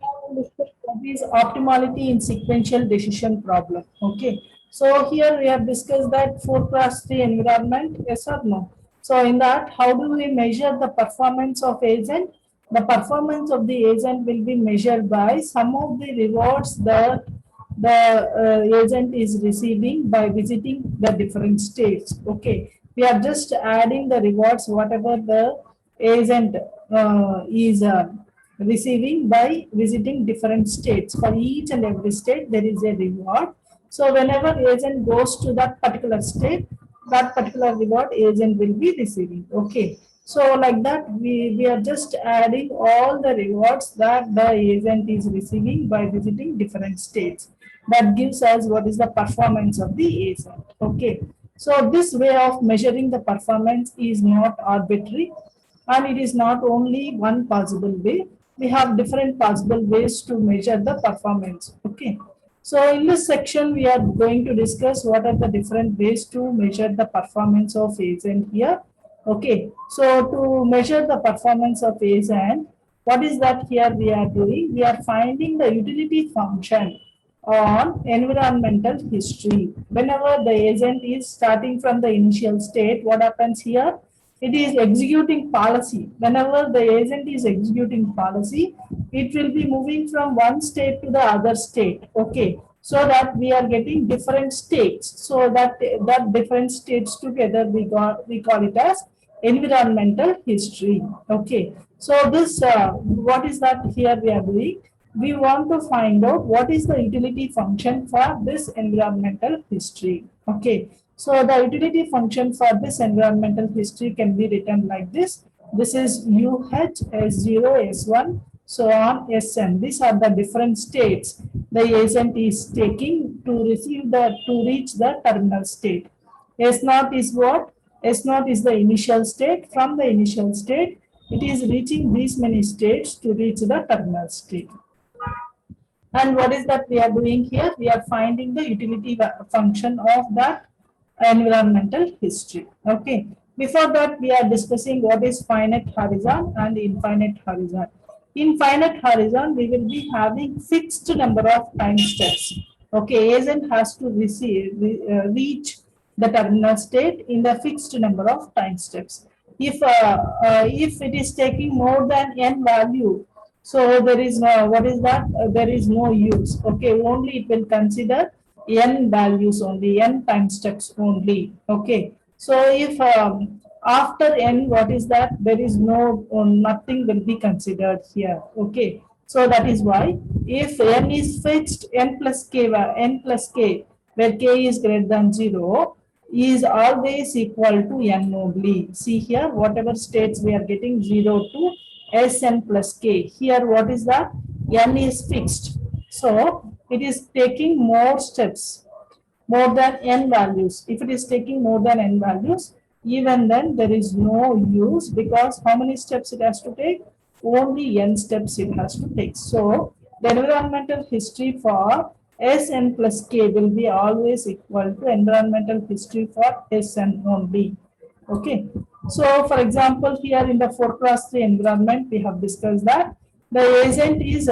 Now discuss what is optimality in sequential decision problem. Okay. So here we have discussed that 4 cross 3 environment, yes or no? So in that, how do we measure the performance of agent? The performance of the agent will be measured by some of the rewards that the agent is receiving by visiting the different states. Okay. We are just adding the rewards, whatever the agent is receiving by visiting different states. For each and every state, there is a reward. So whenever agent goes to that particular state, that particular reward agent will be receiving. Okay. So like that, we are just adding all the rewards that the agent is receiving by visiting different states. That gives us what is the performance of the agent. Okay. So this way of measuring the performance is not arbitrary, and it is not only one possible way. We have different possible ways to measure the performance. Okay. So in this section, we are going to discuss what are the different ways to measure the performance of agent here. Okay. So to measure the performance of agent, what is that here we are doing? We are finding the utility function on environmental history. Whenever the agent is starting from the initial state, what happens here? It is executing policy. Whenever the agent is executing policy, it will be moving from one state to the other state. Okay. So that we are getting different states. So that different states together we call it as environmental history. Okay. So this what is that here we are doing? We want to find out what is the utility function for this environmental history. Okay. So the utility function for this environmental history can be written like this. This is UH, S0, S1, so on, Sn. These are the different states the agent is taking to reach the terminal state. S0 is what? S0 is the initial state. From the initial state, it is reaching these many states to reach the terminal state. And what is that we are doing here? We are finding the utility function of that environmental history. Okay. Before that, we are discussing what is finite horizon and infinite horizon. In finite horizon, we will be having fixed number of time steps. Okay, agent has to reach the terminal state in the fixed number of time steps. If it is taking more than n value, so there is no, what is that? There is no use. Okay, only it will consider n values only, n time steps only. Okay. So if after n, what is that? There is no, nothing will be considered here. Okay. So that is why if n is fixed, n plus k, where k is greater than 0, is always equal to n only. See here, whatever states we are getting 0 to Sn plus k. Here, what is that? N is fixed. So it is taking more steps, more than n values. If it is taking more than n values, even then there is no use, because how many steps it has to take? Only n steps it has to take. So the environmental history for Sn plus k will be always equal to environmental history for Sn only. Okay. So for example, here in the 4 cross 3 environment, we have discussed that the agent is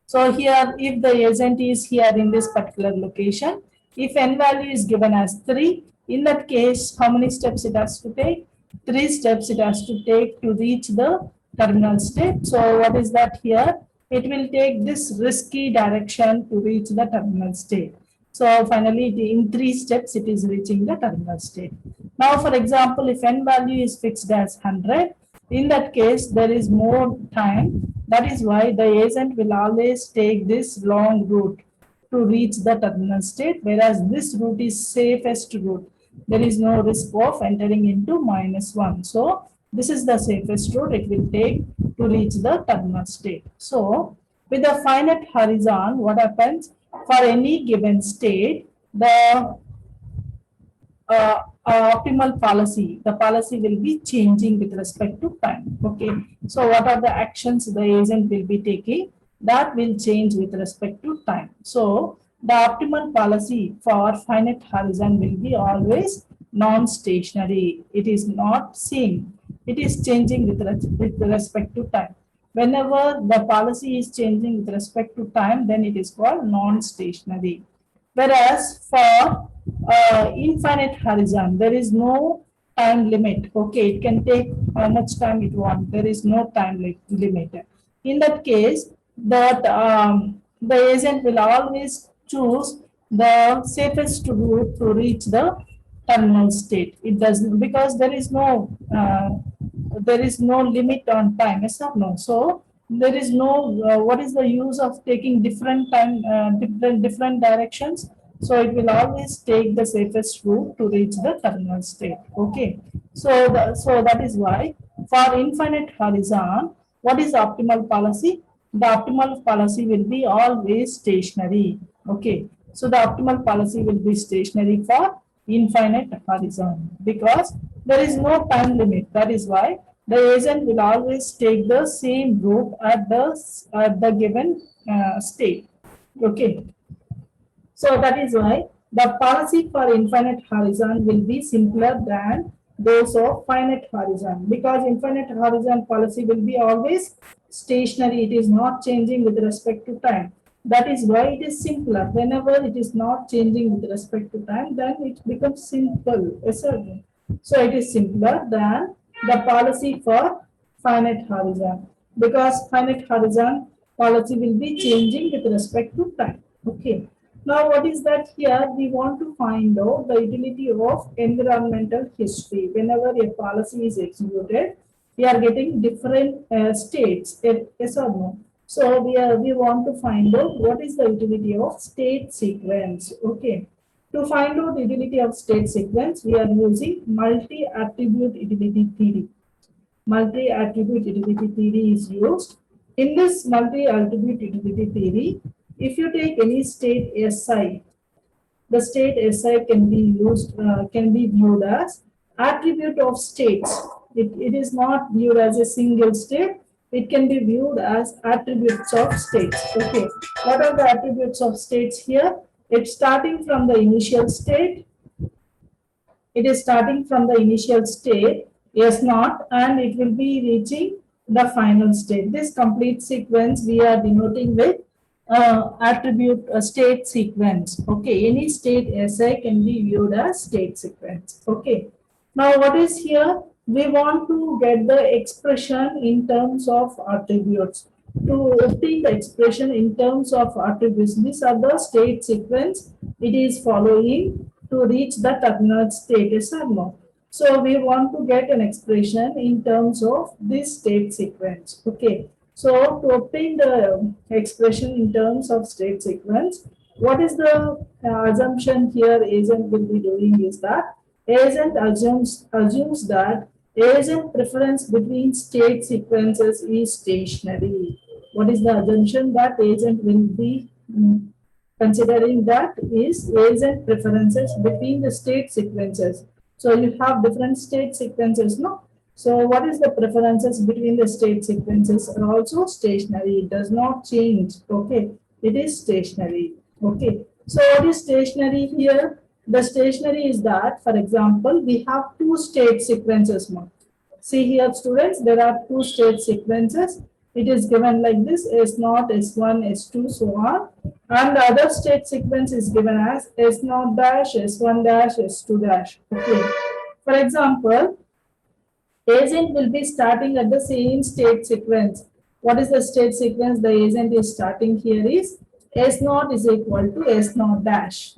so here, if the agent is here in this particular location, if n value is given as 3, in that case, how many steps it has to take? 3 steps it has to take to reach the terminal state. So what is that here? It will take this risky direction to reach the terminal state. So finally, in 3 steps, it is reaching the terminal state. Now, for example, if n value is fixed as 100, in that case, there is more time. That is why the agent will always take this long route to reach the terminal state, whereas this route is safest route. There is no risk of entering into -1. So this is the safest route it will take to reach the terminal state. So with the finite horizon, what happens? For any given state, the optimal policy, the policy will be changing with respect to time. Okay. So what are the actions the agent will be taking? That will change with respect to time. So the optimal policy for finite horizon will be always non-stationary. It is not same. It is changing with respect to time. Whenever the policy is changing with respect to time, then it is called non-stationary. Whereas for infinite horizon, there is no time limit. Okay, it can take how much time it wants. There is no time limit. In that case, that the agent will always choose the safest route to reach the terminal state. It doesn't, because there is no limit on time. Yes or no? So there is no what is the use of taking different time, different directions? So it will always take the safest route to reach the terminal state. Okay. So that is why for infinite horizon, what is the optimal policy? The optimal policy will be always stationary. Okay. So the optimal policy will be stationary for infinite horizon because there is no time limit. That is why the agent will always take the same route at the given state. Okay. So that is why the policy for infinite horizon will be simpler than those of finite horizon, because infinite horizon policy will be always stationary. It is not changing with respect to time. That is why it is simpler. Whenever it is not changing with respect to time, then it becomes simple. Yes, sir. So it is simpler than the policy for finite horizon, because finite horizon policy will be changing with respect to time. Okay. Now, what is that here? We want to find out the utility of environmental history. Whenever a policy is executed, we are getting different states. Yes or no? So we want to find out what is the utility of state sequence. Okay. To find out the utility of state sequence, we are using multi-attribute utility theory. Multi-attribute utility theory is used. In this multi-attribute utility theory, if you take any state SI, the state SI can be can be viewed as attribute of states. It is not viewed as a single state. It can be viewed as attributes of states. Okay. What are the attributes of states here? It's starting from the initial state. It is starting from the initial state, S naught, and it will be reaching the final state. This complete sequence we are denoting with attribute state sequence. Okay, any state Si can be viewed as state sequence. Okay. Now what is here? We want to get the expression in terms of attributes. To obtain the expression in terms of attributes, these are the state sequence it is following to reach the terminal state. Yes or no? So we want to get an expression in terms of this state sequence. Okay. So to obtain the expression in terms of state sequence, what is the assumption here agent will be doing is that agent assumes that agent preference between state sequences is stationary. What is the assumption that agent will be considering? That is agent preferences between the state sequences. So you have different state sequences, no? So what is the preferences between the state sequences are also stationary. It does not change. Okay. It is stationary. Okay. So what is stationary here? The stationary is that, for example, we have two state sequences now. See here, students, there are two state sequences. It is given like this: S0, S1, S2, so on. And the other state sequence is given as S0 dash, S1 dash, S2 dash. Okay. For example, agent will be starting at the same state sequence. What is the state sequence the agent is starting here is S0 is equal to S0 dash.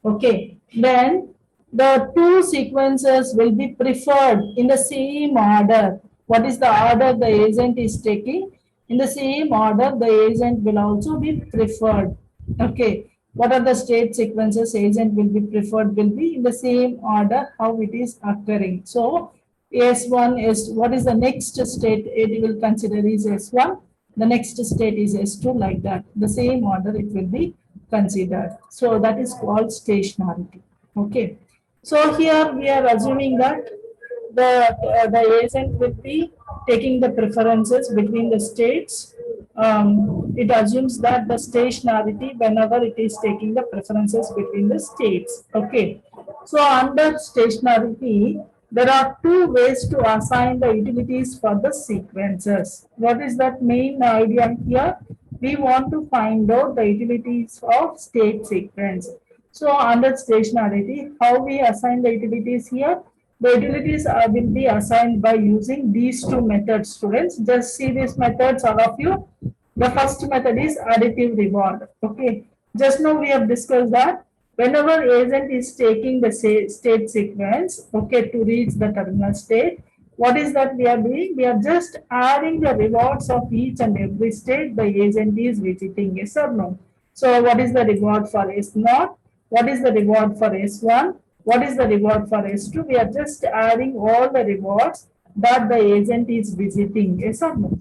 Okay. Then the two sequences will be preferred in the same order. What is the order the agent is taking? In the same order, the agent will also be preferred. Okay. What are the state sequences agent will be preferred will be in the same order how it is occurring. So S1 is what is the next state it will consider is S1. The next state is S2, like that. The same order it will be considered. So that is called stationarity. Okay. So here we are assuming that the agent will be taking the preferences between the states. It assumes that the stationarity whenever it is taking the preferences between the states. Okay. So under stationarity, there are two ways to assign the utilities for the sequences. What is that main idea here? We want to find out the utilities of state sequence. So under stationarity, how we assign the utilities here? The utilities will be assigned by using these two methods, students. Just see these methods, all of you. The first method is additive reward. Okay. Just now we have discussed that whenever agent is taking the state sequence, okay, to reach the terminal state, what is that we are doing? We are just adding the rewards of each and every state the agent is visiting, yes or no? So what is the reward for S0? What is the reward for S1? What is the reward for S2? We are just adding all the rewards that the agent is visiting, yes or no?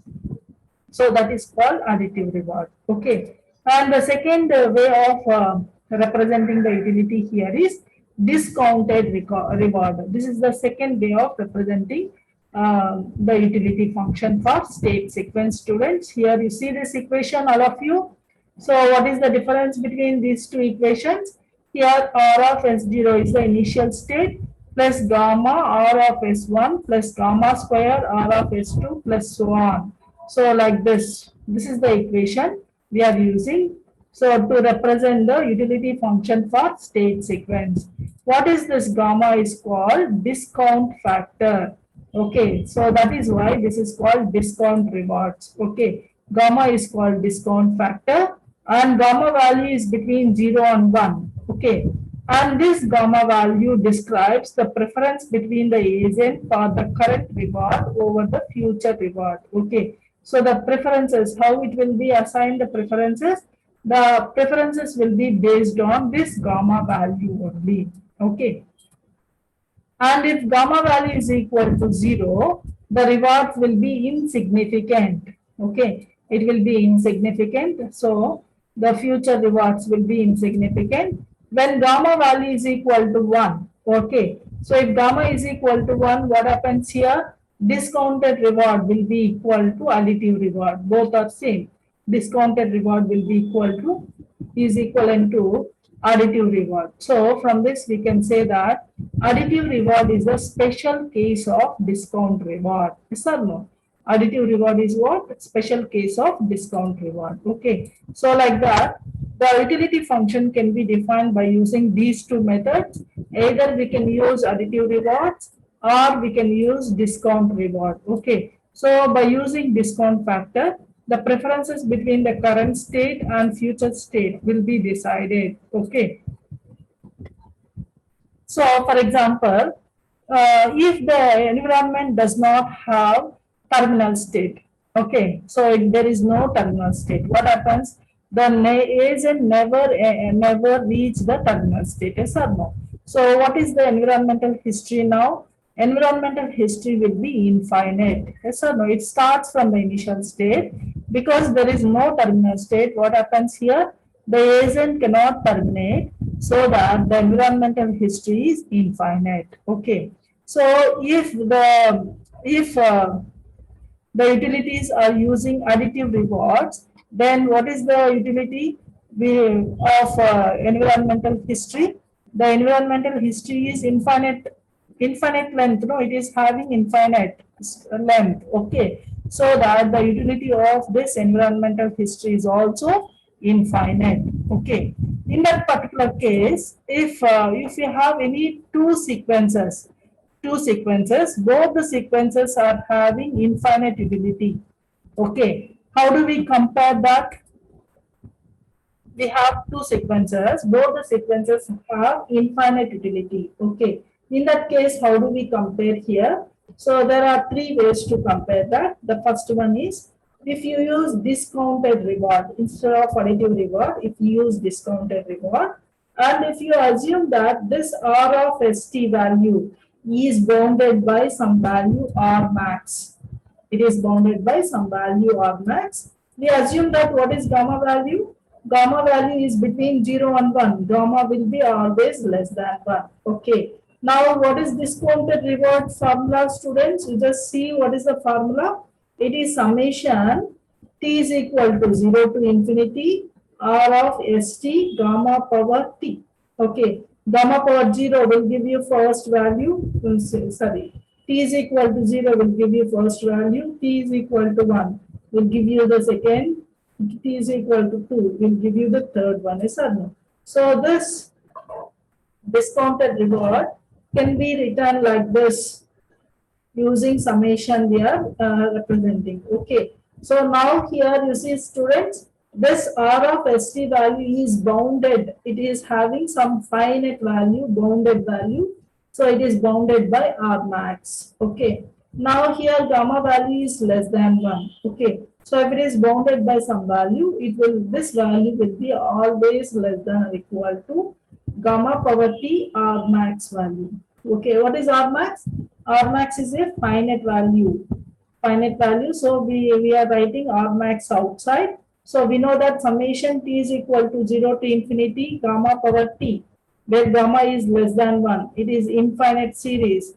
So that is called additive reward. Okay. And the second way of representing the utility here is discounted reward. This is the second way of representing the utility function for state sequence, students. Here you see this equation, all of you. So what is the difference between these two equations? Here R of S0 is the initial state plus gamma R of S1 plus gamma square R of S2 plus so on. So like this is the equation we are using. So to represent the utility function for state sequence. What is this gamma is called discount factor. Okay, so that is why this is called discount rewards. Okay, gamma is called discount factor and gamma value is between 0 and 1. Okay, and this gamma value describes the preference between the agent for the current reward over the future reward. Okay, so the preferences, how it will be assigned the preferences? The preferences will be based on this gamma value only. Okay. And if gamma value is equal to 0, the rewards will be insignificant. Okay. It will be insignificant. So the future rewards will be insignificant. When gamma value is equal to 1. Okay. So if gamma is equal to 1, what happens here? Discounted reward will be equal to additive reward. Both are same. Discounted reward will be is equivalent to additive reward. So from this we can say that additive reward is a special case of discount reward. Yes or no? Additive reward is what? Special case of discount reward. Okay. So like that, the utility function can be defined by using these two methods. Either we can use additive rewards or we can use discount reward. Okay. So by using discount factor, the preferences between the current state and future state will be decided. Okay. So for example, if the environment does not have terminal state, okay, so if there is no terminal state, what happens? The agent never reach the terminal state, yes or no? So what is the environmental history now? Environmental history will be infinite, yes or no? It starts from the initial state. Because there is no terminal state, what happens here? The agent cannot terminate, so that the environmental history is infinite. Okay. So if the utilities are using additive rewards, then what is the utility of environmental history? The environmental history is infinite length. No, it is having infinite length. Okay, so that the utility of this environmental history is also infinite. Okay, in that particular case, if you have any two sequences, both the sequences are having infinite utility. Okay, how do we compare that? We have two sequences, both the sequences have infinite utility. Okay, in that case, how do we compare here? So there are three ways to compare that. The first one is, if you use discounted reward instead of additive reward, if you use discounted reward, and if you assume that this R of ST value is bounded by some value R max, it is bounded by some value R max. We assume that what is gamma value? Gamma value is between 0 and 1. Gamma will be always less than 1. Okay. Now, what is discounted reward formula, students? You just see what is the formula. It is summation t is equal to 0 to infinity R of st gamma power t. Okay. Gamma power 0 will give you first value. Sorry, t is equal to 0 will give you first value. T is equal to 1 will give you the second. T is equal to 2 will give you the third one. Yes or no? So this discounted reward can be written like this using summation we are representing. Okay. So now here you see students, this R of ST value is bounded. It is having some finite value, bounded value. So it is bounded by R max. Okay. Now here gamma value is less than 1. Okay. So if it is bounded by some value, this value will be always less than or equal to gamma power T R max value. Okay. What is R max? R max is a finite value. Finite value. So we are writing R max outside. So we know that summation T is equal to 0 to infinity gamma power T, where gamma is less than 1. It is infinite series.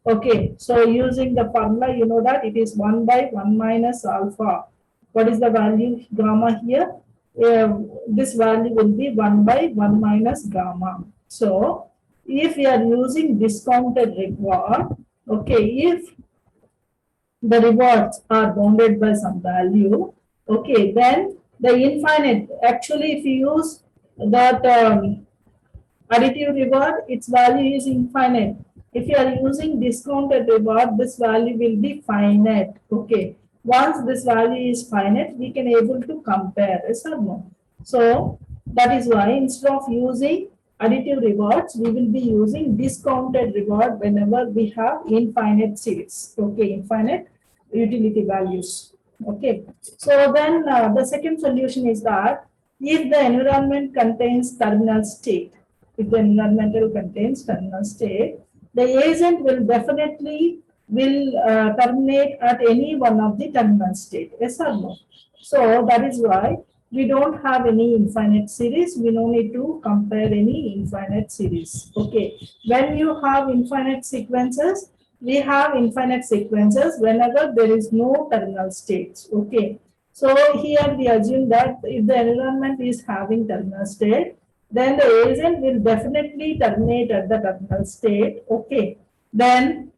Okay. So using the formula, you know that it is 1 by 1 minus alpha. What is the value gamma here? This value will be 1 by 1 minus gamma. So if we are using discounted reward, okay, if the rewards are bounded by some value, okay, then the infinite, actually if you use that additive reward, its value is infinite. If you are using discounted reward, this value will be finite. Okay. Once this value is finite, we can able to compare, yes or no? So that is why instead of using additive rewards, we will be using discounted reward whenever we have infinite series. Okay, infinite utility values. Okay. So then the second solution is that if the environment contains terminal state, if the environmental contains terminal state, the agent will definitely terminate at any one of the terminal state. Yes or no? So that is why we don't have any infinite series. We don't need to compare any infinite series. Okay. When you have infinite sequences, we have infinite sequences whenever there is no terminal states. Okay. So here we assume that if the environment is having terminal state, then the agent will definitely terminate at the terminal state. Okay. Then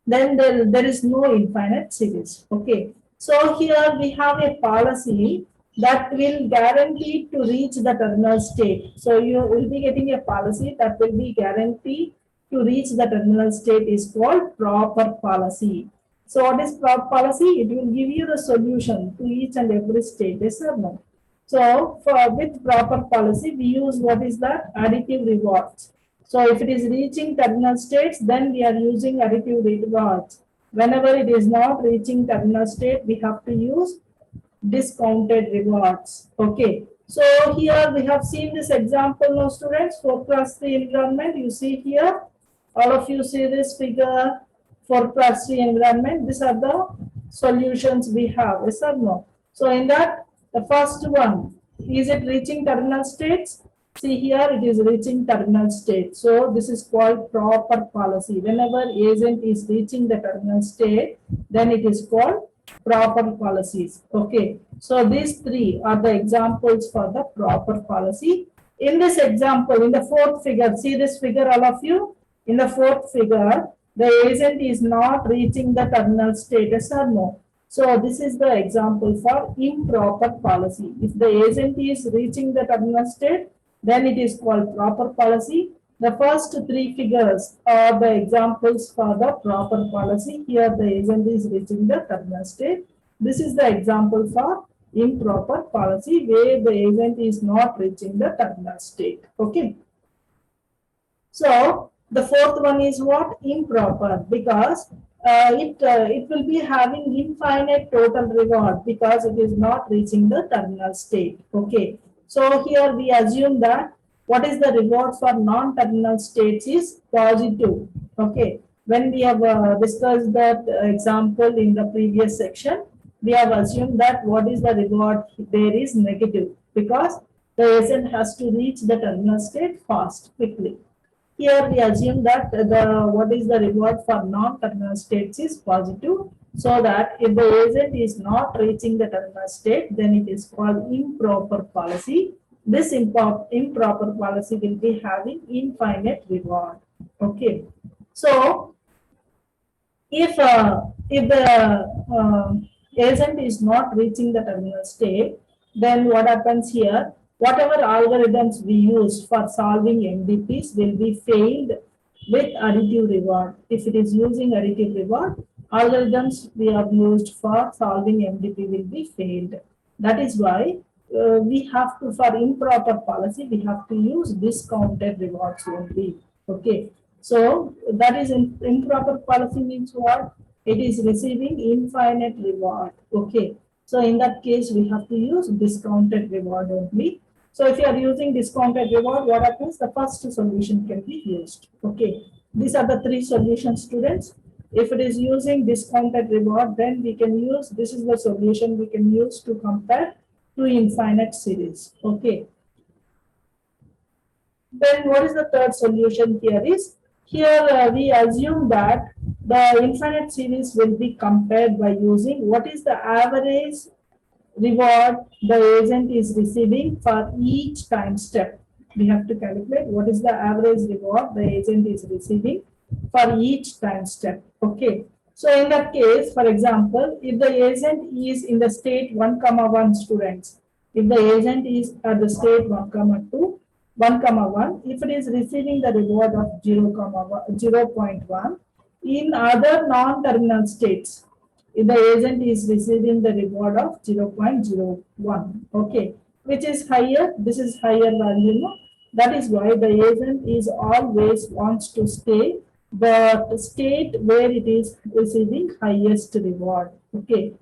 there is no infinite series. Okay. So here we have a policy that will guarantee to reach the terminal state. So you will be getting a policy that will be guaranteed to reach the terminal state is called proper policy. So what is proper policy? It will give you the solution to each and every state. Yes or no? So with proper policy, we use what is that? Additive rewards. So if it is reaching terminal states, then we are using additive rewards. Whenever it is not reaching terminal state, we have to use discounted rewards. Okay. So here we have seen this example now, students, 4x3 environment. You see here, all of you see this figure, 4x3 environment. These are the solutions we have. Yes or no? So in that, the first one, is it reaching terminal states? See here, it is reaching terminal state. So this is called proper policy. Whenever agent is reaching the terminal state, then it is called proper policies. Okay. So these three are the examples for the proper policy. In this example, in the fourth figure, see this figure, all of you? In the fourth figure, the agent is not reaching the terminal state, yes or no? So this is the example for improper policy. If the agent is reaching the terminal state, then it is called proper policy. The first three figures are the examples for the proper policy. Here the agent is reaching the terminal state. This is the example for improper policy where the agent is not reaching the terminal state. Okay. So the fourth one is what? Improper, because it will be having infinite total reward because it is not reaching the terminal state. Okay. So here we assume that what is the reward for non-terminal states is positive. Okay. When we have discussed that example in the previous section, we have assumed that what is the reward there is negative because the agent has to reach the terminal state fast, quickly. Here we assume that what is the reward for non-terminal states is positive, so that if the agent is not reaching the terminal state, then it is called improper policy. this improper policy will be having infinite reward. Okay, so if the agent is not reaching the terminal state, then what happens here? Whatever algorithms we use for solving MDPs will be failed with additive reward. If it is using additive reward, algorithms we have used for solving MDP will be failed. That is why we have to, for improper policy, we have to use discounted rewards only. Okay. So that is improper policy means what? It is receiving infinite reward. Okay. So in that case, we have to use discounted reward only. So if you are using discounted reward, what happens? The first solution can be used. Okay. These are the three solutions, students. If it is using discounted reward, then we can use, this is the solution we can use to compare two infinite series. Okay. Then what is the third solution here is, here we assume that the infinite series will be compared by using what is the average reward the agent is receiving for each time step. We have to calculate what is the average reward the agent is receiving for each time step. Okay. So in that case, for example, if the agent is in the state 1, 1 students, if the agent is at the state 1, 2, 1, 1, if it is receiving the reward of 0.1, in other non-terminal states, if the agent is receiving the reward of 0.01, okay, which is higher, this is higher value, no? That is why the agent is always wants to stay the state where it is receiving highest reward. Okay.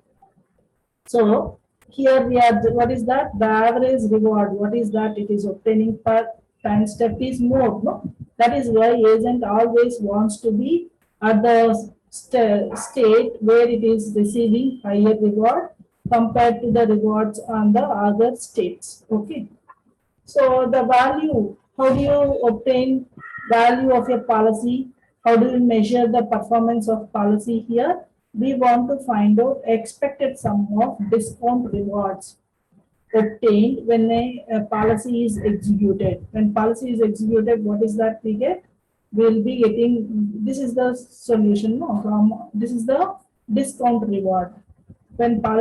So here we are, what is that? The average reward, what is that? It is obtaining per time step is more, no? That is why agent always wants to be at the state where it is receiving higher reward compared to the rewards on the other states. Okay. So the value, how do you obtain value of your policy? How do you measure the performance of policy here? We want to find out expected sum of discount rewards obtained when a policy is executed. When policy is executed, what is that we get? We will be getting, this is the solution, no? This is the discount reward. When policy